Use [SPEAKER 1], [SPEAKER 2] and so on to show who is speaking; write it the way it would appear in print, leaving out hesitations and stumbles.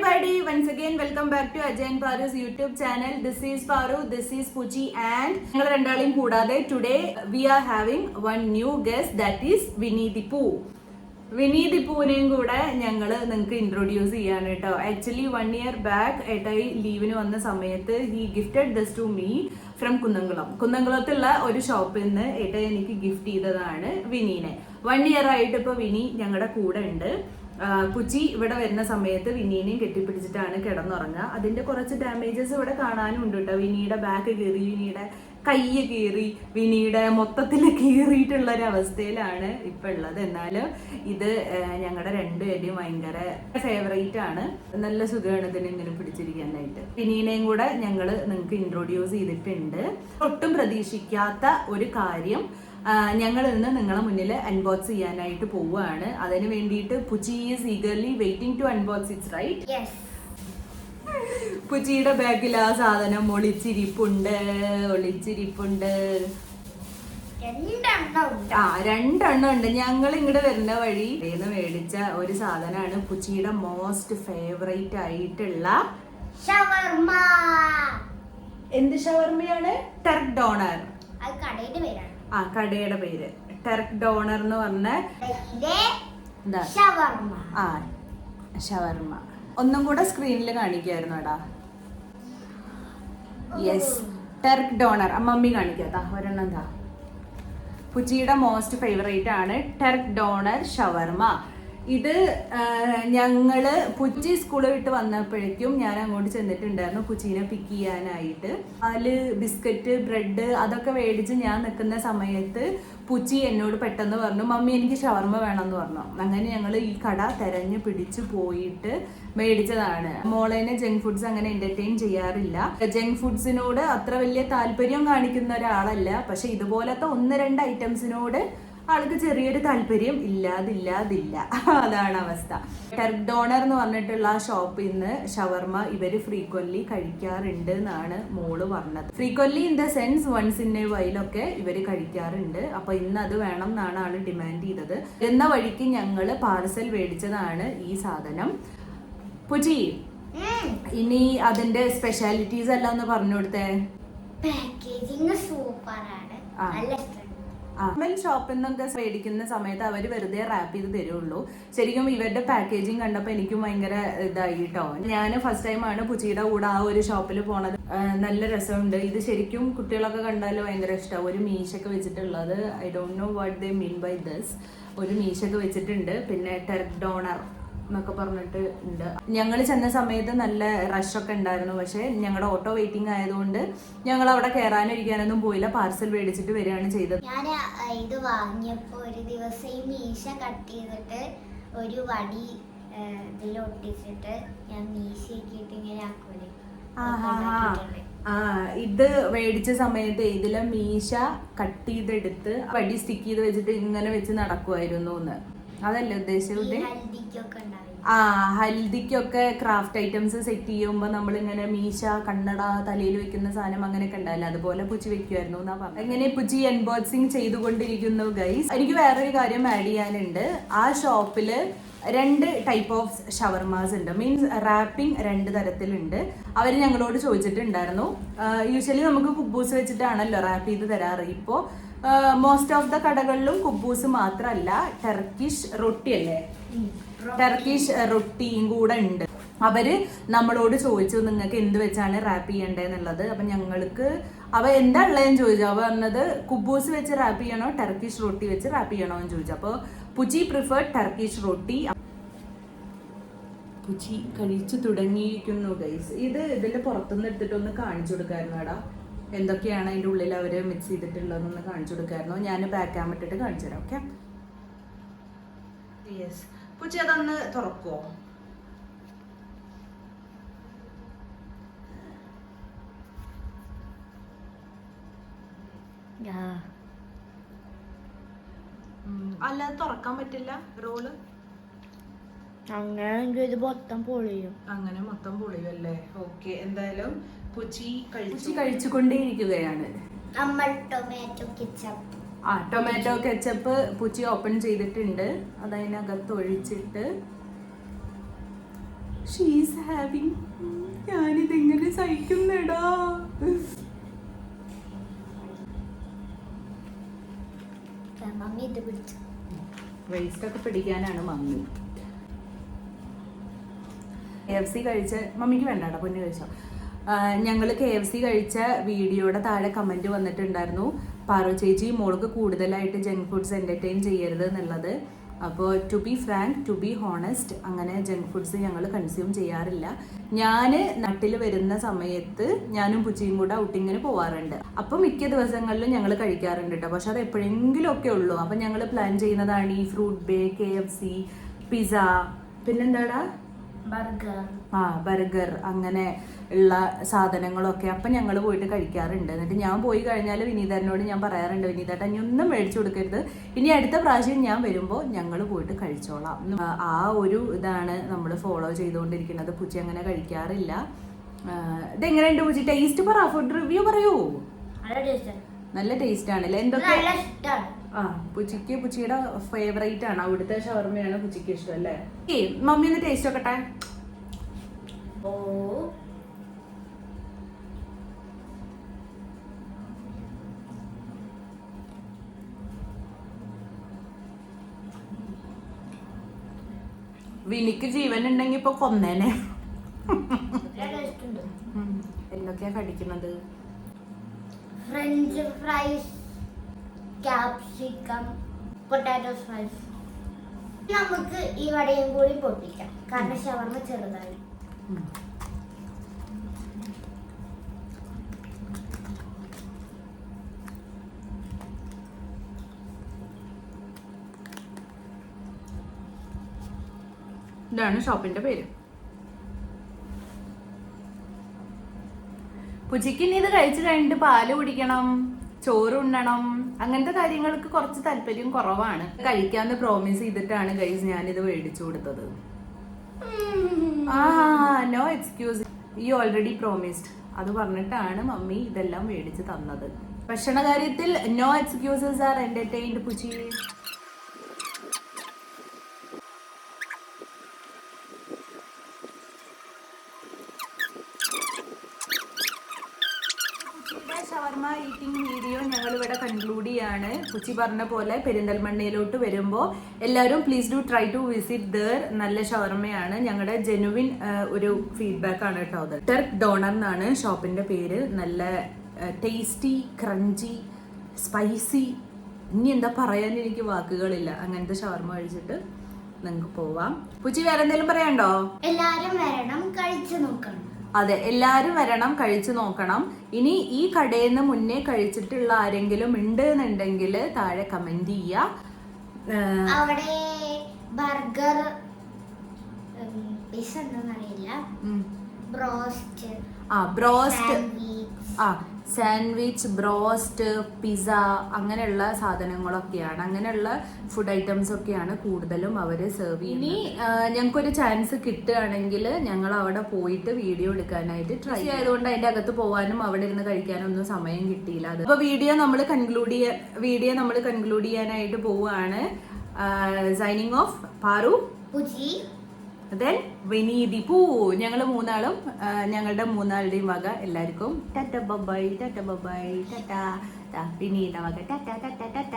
[SPEAKER 1] everybody, once again welcome back to Ajay Paaru's YouTube channel. This is Paaru, this is Puchi and today we are having one new guest, that is Winnie the Pooh. Winnie the Poohനെയും കൂടെ ഞങ്ങൾ നിങ്ങൾക്ക് introduce ചെയ്യാണ് കേട്ടോ. Actually 1 year back ഏട്ടായി ലീവിന് വന്ന സമയത്ത് he gifted this to me from കുന്നംകുളത്തുള്ള ഒരു ഷോപ്പിൽ നിന്ന് ഏട്ടായി എനിക്ക് ഗിഫ്റ്റ് ചെയ്തതാണ് വിനീനെ. 1 year ആയിട്ട് ഇപ്പോൾ വിനി ഞങ്ങളുടെ കൂടെ ഉണ്ട്. പുച്ചി ഇവിടെ വരുന്ന സമയത്ത് വിനീനെയും കെട്ടിപ്പിടിച്ചിട്ടാണ് കിടന്നുറങ്ങുക. അതിന്റെ കുറച്ച് ഡാമേജസ് ഇവിടെ കാണാനും ഉണ്ട് കേട്ടോ. വിനിയുടെ ബാക്ക് കീറി, വിനിയുടെ കയ്യ് കീറി, വിനിയുടെ മൊത്തത്തിൽ കീറിയിട്ടുള്ള ഒരു അവസ്ഥയിലാണ് ഇപ്പൊ ഉള്ളത്. എന്നാലും ഇത് ഞങ്ങളുടെ രണ്ടുപേരുടെയും ഭയങ്കര ഫേവറേറ്റ് ആണ്. നല്ല സുഖമാണ് ഇതിനെ ഇങ്ങനെ പിടിച്ചിരിക്കാനായിട്ട്. വിനീനെയും കൂടെ ഞങ്ങൾ നിങ്ങൾക്ക് ഇൻട്രൊഡ്യൂസ് ചെയ്തിട്ടുണ്ട്. ഒട്ടും പ്രതീക്ഷിക്കാത്ത ഒരു കാര്യം ഞങ്ങൾ ഇന്ന് നിങ്ങളെ മുന്നിൽ അൺബോക്സ് ചെയ്യാനായിട്ട് പോവുകയാണ്. അതിന് വേണ്ടിയിട്ട് Puchi is eagerly waiting to unbox it's right. പുച്ചിയുടെ ബാഗിൽ ആ സാധനം ഒളിച്ചിരിപ്പുണ്ട്. 2 ഉണ്ട്. ഞങ്ങൾ ഇങ്ങോട്ട് വരുന്ന വഴി മേടിച്ച ഒരു സാധനമാണ് പുച്ചിയുടെ മോസ്റ്റ് ഫേവറേറ്റ് ആയിട്ടുള്ള ഷവർമ. എന്ത് ഷവർമയാണ്? Turk donor. കടയുടെ പേര് ടർക് ഡോണർ എന്ന് പറഞ്ഞ ഷവർമ. ഒന്നും കൂടെ സ്ക്രീനിൽ കാണിക്കായിരുന്നു എടാ. Yes, Turk donor. മമ്മി കാണിക്കാത്ത ഒരെണ്ണം എന്താ. പുച്ചിയുടെ മോസ്റ്റ് ഫേവറേറ്റ് ആണ് ടർക് ഡോണർ ഷവർമ. ഇത് ഞങ്ങള് പുച്ചി സ്കൂള് വിട്ട് വന്നപ്പോഴേക്കും ഞാൻ അങ്ങോട്ട് ചെന്നിട്ടുണ്ടായിരുന്നു പുച്ചീനെ പിക്ക് ചെയ്യാനായിട്ട്. പാല്, ബിസ്ക്കറ്റ്, ബ്രെഡ് അതൊക്കെ മേടിച്ച് ഞാൻ നിൽക്കുന്ന സമയത്ത് പുച്ചി എന്നോട് പെട്ടെന്ന് പറഞ്ഞു, മമ്മി എനിക്ക് ഷവർമ വേണമെന്ന് പറഞ്ഞു. അങ്ങനെ ഞങ്ങൾ ഈ കട തെരഞ്ഞു പിടിച്ചു പോയിട്ട് മേടിച്ചതാണ്. മോളേനെ ജങ്ക് ഫുഡ്സ് അങ്ങനെ എന്റർടൈൻ ചെയ്യാറില്ല. ജങ്ക് ഫുഡ്സിനോട് അത്ര വലിയ താല്പര്യം കാണിക്കുന്ന ഒരാളല്ല. പക്ഷെ ഇതുപോലത്തെ 1-2 ഐറ്റംസിനോട് ആൾക്ക് ചെറിയൊരു താല്പര്യം ഇല്ലാതില്ല. അതാണ് അവസ്ഥ. ടർക് ഡോണർ എന്ന് പറഞ്ഞിട്ടുള്ള ആ ഷോപ്പിൽ നിന്ന് ഷവർമ ഇവര് ഫ്രീക്വന്റ്ലി കഴിക്കാറുണ്ട് എന്നാണ് മോള് പറഞ്ഞത്. Frequently in the sense once in a വൈലൊക്കെ ഇവര് കഴിക്കാറുണ്ട്. അപ്പൊ ഇന്ന് അത് വേണം എന്നാണ് ആള് ഡിമാൻഡ് ചെയ്തത്. എന്ന വഴിക്ക് ഞങ്ങള് പാർസൽ മേടിച്ചതാണ് ഈ സാധനം. പുജി, ഇനി അതിന്റെ സ്പെഷ്യാലിറ്റീസ് എല്ലാം ഒന്ന് പറഞ്ഞു കൊടുത്തേ.
[SPEAKER 2] പാക്കേജിംഗ് സൂപ്പറാണ്.
[SPEAKER 1] ഷോപ്പിൽ നിന്നൊക്കെ മേടിക്കുന്ന സമയത്ത് അവർ വെറുതെ റാപ്പ് ചെയ്ത് തരുള്ളൂ. ശരിക്കും ഇവരുടെ പാക്കേജിങ് കണ്ടപ്പോൾ എനിക്കും ഭയങ്കര ഇതായി കേട്ടോ. ഞാൻ ഫസ്റ്റ് ടൈമാണ് പുച്ചിയുടെ കൂടെ ആ ഒരു ഷോപ്പിൽ പോണത്. നല്ല രസമുണ്ട്. ഇത് ശരിക്കും കുട്ടികളൊക്കെ കണ്ടാൽ ഭയങ്കര ഇഷ്ടമാവും. ഒരു മീശൊക്കെ വെച്ചിട്ടുള്ളത്. I don't know what they mean by this. ഒരു മീശൊക്കെ വെച്ചിട്ടുണ്ട്. പിന്നെ ടർക് ഡോണർ എന്നൊക്കെ പറഞ്ഞിട്ട് ഉണ്ട്. ഞങ്ങൾ ചെന്ന സമയത്ത് നല്ല റഷൊക്കെ ഉണ്ടായിരുന്നു. പക്ഷെ ഞങ്ങളുടെ ഓട്ടോ വെയിറ്റിംഗ് ആയതുകൊണ്ട് ഞങ്ങൾ അവിടെ കയറാനിരിക്കാനൊന്നും പോയില്ല. പാർസൽ മേടിച്ചിട്ട് വരികയാണ് ചെയ്തത്.
[SPEAKER 2] ഞാൻ ഇത് വാങ്ങിയപ്പോ ഒരു ദിവസം ഈ മീശ കട്ട് ചെയ്തിട്ട് ഒരു വടി ഇതിൽ ഒട്ടിച്ചിട്ട് ഞാൻ മീശയാക്കിയിട്ട് ഇങ്ങനെ ആക്കൂലേ.
[SPEAKER 1] ഇത് മേടിച്ച സമയത്ത് ഇതിലെ മീശ കട്ട് ചെയ്തെടുത്ത് വടി സ്റ്റിക്ക് ചെയ്ത് വെച്ചിട്ട് ഇങ്ങനെ വെച്ച് നടക്കുമായിരുന്നു എന്ന്. അതല്ലേ ഉദ്ദേശിച്ചത്? ഹൽദിക്കൊക്കെ ക്രാഫ്റ്റ് ഐറ്റംസ് സെറ്റ് ചെയ്യുമ്പോൾ നമ്മളിങ്ങനെ മീശ, കണ്ണട, തലയിൽ വെക്കുന്ന സാധനം അങ്ങനെയൊക്കെ ഉണ്ടാവില്ല. അതുപോലെ പുച്ചി വെക്കുമായിരുന്നു എന്നാ പറഞ്ഞത്. അങ്ങനെ പുച്ചി അൺബോക്സിങ് ചെയ്തുകൊണ്ടിരിക്കുന്നു ഗൈസ്. എനിക്ക് വേറൊരു കാര്യം ആഡ് ചെയ്യാനുണ്ട്. ആ ഷോപ്പില് 2 ടൈപ്പ് ഓഫ് ഷവർമാസ് ഉണ്ട്. മീൻസ് റാപ്പിംഗ് 2 തരത്തിലുണ്ട്. അവർ ഞങ്ങളോട് ചോദിച്ചിട്ടുണ്ടായിരുന്നു. യൂഷ്വലി നമുക്ക് കുബൂസ് വെച്ചിട്ടാണല്ലോ റാപ്പ് ചെയ്ത് തരാറ്. ഇപ്പോൾ മോസ്റ്റ് ഓഫ് ദ കടകളിലും കുബൂസ് മാത്രമല്ല, ടർക്കിഷ് റൊട്ടി അല്ലേ, ടർക്കിഷ് റൊട്ടിയും കൂടെ ഉണ്ട്. അവര് നമ്മളോട് ചോദിച്ചു നിങ്ങൾക്ക് എന്ത് വെച്ചാണ് റാപ്പ് ചെയ്യേണ്ടതെന്നുള്ളത്. അപ്പൊ ഞങ്ങൾക്ക് എന്താ ഉള്ളതെന്ന് ചോദിച്ചു. അവ പറഞ്ഞത് കുബൂസ് വെച്ച് റാപ്പ് ചെയ്യണോ ടർക്കിഷ് റൊട്ടി വെച്ച് റാപ്പ് ചെയ്യണോ എന്ന് ചോദിച്ചു. അപ്പോൾ പുച്ചി പ്രിഫേർഡ് ടർക്കിഷ് റൊട്ടി. പുച്ചി കഴിച്ചു തുടങ്ങിയിരിക്കുന്നു ഗൈസ്. ഇതിന്റെ പുറത്തുനിന്ന് എടുത്തിട്ടൊന്ന് കാണിച്ചു കൊടുക്കായിരുന്നു എടാ. എന്തൊക്കെയാണ് അതിൻ്റെ ഉള്ളിൽ അവർ മിക്സ് ചെയ്തിട്ടുള്ളതെന്ന് കാണിച്ചു കൊടുക്കായിരുന്നു. ഞാൻ ബാക്ക് ക്യാമറ ഇട്ടിട്ട് കാണിച്ചു തരാം. Okay, yes. പുച്ചി അതൊന്ന് തുറക്കുവോ? അല്ലാതെ തുറക്കാൻ പറ്റില്ല റോള്.
[SPEAKER 2] അങ്ങനെ മൊത്തം പൊളിയും.
[SPEAKER 1] അങ്ങനെ മൊത്തം പൊളിയും അല്ലേ? ഓക്കെ, എന്തായാലും പുച്ചി കഴിച്ചുകൊണ്ടേയിരിക്കുകയാണ്. ടൊമാറ്റോ കെച്ചപ്പ് പുച്ചി ഓപ്പൺ ചെയ്തിട്ടുണ്ട്. അതതിനകത്ത് ഒഴിച്ചിട്ട് ഷീസ് ഹാവിങ്. ഞാനിതെങ്ങനെ സഹിക്കുന്നടാ.
[SPEAKER 2] മമ്മി ഇത് പിടിച്ചു.
[SPEAKER 1] വേസ്റ്റ് ഒക്കെ പിടിക്കാനാണ് മമ്മി. KFC കഴിച്ച് മമ്മിക്ക് വേണ്ടാട്ടോ, പൊന്നു കഴിച്ചോ. ഞങ്ങൾ KFC കഴിച്ച വീഡിയോയുടെ താഴെ കമൻറ്റ് വന്നിട്ടുണ്ടായിരുന്നു, പാറു ചേച്ചി മോൾക്ക് കൂടുതലായിട്ട് ജങ്ക് ഫുഡ്സ് എൻ്റർടൈൻ ചെയ്യരുത് എന്നുള്ളത്. അപ്പോൾ to be frank, to be honest, അങ്ങനെ ജങ്ക് ഫുഡ്സ് ഞങ്ങൾ കൺസ്യൂം ചെയ്യാറില്ല. ഞാൻ നാട്ടിൽ വരുന്ന സമയത്ത് ഞാനും പുച്ചിയും കൂടെ ഔട്ടിങ്ങിന് പോവാറുണ്ട്. അപ്പോൾ മിക്ക ദിവസങ്ങളിലും ഞങ്ങൾ കഴിക്കാറുണ്ട് കേട്ടോ. പക്ഷെ അത് എപ്പോഴെങ്കിലും ഒക്കെ ഉള്ളൂ. അപ്പം ഞങ്ങൾ പ്ലാൻ ചെയ്യുന്നതാണ് ഈ ഫ്രൂട്ട് ബേ, KFC, പിസ്സ, പിന്നെന്താടാ ബർഗർ, അങ്ങനെ ഉള്ള സാധനങ്ങളൊക്കെ അപ്പം ഞങ്ങൾ പോയിട്ട് കഴിക്കാറുണ്ട്. എന്നിട്ട് ഞാൻ പോയി കഴിഞ്ഞാൽ വിനീതനോട് ഞാൻ പറയാറുണ്ട്, വിനീതേട്ടാ ഇനി ഒന്നും മേടിച്ചു കൊടുക്കരുത്, ഇനി അടുത്ത പ്രാവശ്യം ഞാൻ വരുമ്പോൾ ഞങ്ങൾ പോയിട്ട് കഴിച്ചോളാം. ആ ഒരു ഇതാണ് നമ്മൾ ഫോളോ ചെയ്തുകൊണ്ടിരിക്കുന്നത്. പൂച്ചി അങ്ങനെ കഴിക്കാറില്ല. ഇതെങ്ങനെയുണ്ട് പൂച്ചി? ടേസ്റ്റ് പറ, ഫുഡ് റിവ്യൂ പറയൂ. നല്ല ടേസ്റ്റ് ആണല്ലേ? എന്തൊക്കെ? പുച്ചിയുടെ ഫേവറേറ്റ് ആണ്, അവിടുത്തെ ഷവർമയാണ് പുച്ചിക്ക് ഇഷ്ടം അല്ലേ? മമ്മി ഒന്ന് ടേസ്റ്റ് നോക്കട്ടെ. വിനിക്ക് ജീവൻ ഉണ്ടെങ്കി ഇപ്പൊ കൊന്നേനെ. എന്തൊക്കെയാ കടിക്കുന്നത്?
[SPEAKER 2] French fries, capsicum, potato fries. നമുക്ക് ഈ വടയും കൂടി പൊട്ടിക്കാം, കാരണം ഷവർമ ചെറുതായി.
[SPEAKER 1] ഇതാണ് ഷോപ്പിന്റെ പേര്. പുച്ചിക്ക് ഇനി ഇത് കഴിച്ചു കഴിഞ്ഞിട്ട് പാല് കുടിക്കണം, ചോറ് ഉണ്ണണം, അങ്ങനത്തെ കാര്യങ്ങൾക്ക് കുറച്ച് താല്പര്യം കുറവാണ്. കഴിക്കാന്ന് പ്രോമിസ് ചെയ്തിട്ടാണ് ഗൈസ് ഞാനിത് മേടിച്ചു കൊടുത്തത്. No excuse, you already promised. അത് പറഞ്ഞിട്ടാണ് മമ്മി ഇതെല്ലാം മേടിച്ച് തന്നത്. ഭക്ഷണ കാര്യത്തിൽ no excuses are entertained Puchi. Shawarma eating video ഞങ്ങളിവിടെ കൺക്ലൂഡ് ചെയ്യാണ്. പുച്ചി പറഞ്ഞ പോലെ പെരിന്തൽമണ്ണയിലോട്ട് വരുമ്പോൾ എല്ലാവരും please do try to visit there. നല്ല ഷവർമയാണ്. ഞങ്ങളുടെ ജെനുവിൻ ഒരു ഫീഡ്ബാക്ക് ആണ് കേട്ടോ അത്. ടർക്ക് ഡോണർ എന്നാണ് ഷോപ്പിന്റെ പേര്. നല്ല ടേസ്റ്റി, ക്രഞ്ചി, സ്പൈസി, ഇനി എന്താ പറയാൻ എനിക്ക് വാക്കുകളില്ല. അങ്ങനത്തെ ഷവർമ കഴിച്ചിട്ട് നിങ്ങൾക്ക് പോവാം. പുച്ചി വേറെ എന്തെങ്കിലും പറയാണ്ടോ?
[SPEAKER 2] എല്ലാരും വരണം, കഴിച്ചു നോക്കണം.
[SPEAKER 1] അതെ, എല്ലാരും വരണം, കഴിച്ചു നോക്കണം. ഇനി ഈ കടയിൽ നിന്ന് മുന്നേ കഴിച്ചിട്ടുള്ള ആരെങ്കിലും ഉണ്ട് എന്നുണ്ടെങ്കിൽ താഴെ കമന്റ് ചെയ്യാ.
[SPEAKER 2] അവിടെ ബർഗർ, പിസ്സ എന്താണെന്നറിയില്ല, ബ്രോസ്റ്റ്,
[SPEAKER 1] സാൻഡ്വിച്ച്, ബ്രോസ്റ്റ്, പിസ്സ, അങ്ങനെയുള്ള സാധനങ്ങളൊക്കെയാണ്, അങ്ങനെയുള്ള ഫുഡ് ഐറ്റംസ് ഒക്കെയാണ് കൂടുതലും അവർ സെർവ് ചെയ്യുന്നത്. ഇനി ഞങ്ങൾക്കൊരു ചാൻസ് കിട്ടുകയാണെങ്കിൽ ഞങ്ങൾ അവിടെ പോയിട്ട് വീഡിയോ എടുക്കാനായിട്ട് ട്രൈ ആയതുകൊണ്ട് അതിൻ്റെ അകത്ത് പോകാനും അവിടെ ഇരുന്ന് കഴിക്കാനും ഒന്നും സമയം കിട്ടിയില്ല. അത് അപ്പോൾ വീഡിയോ നമ്മൾ കൺക്ലൂഡ് ചെയ്യാനായിട്ട് പോവുകയാണ്. Signing off Paru,
[SPEAKER 2] Puji,
[SPEAKER 1] then വിനീതിപ്പൂ. ഞങ്ങൾ മൂന്നാളും ഞങ്ങളുടെ മൂന്നാളുടെയും വക എല്ലാവർക്കും tata bye, tata bye, tata. Vineeta വക ടാറ്റ ടാറ്റ ടാറ്റ.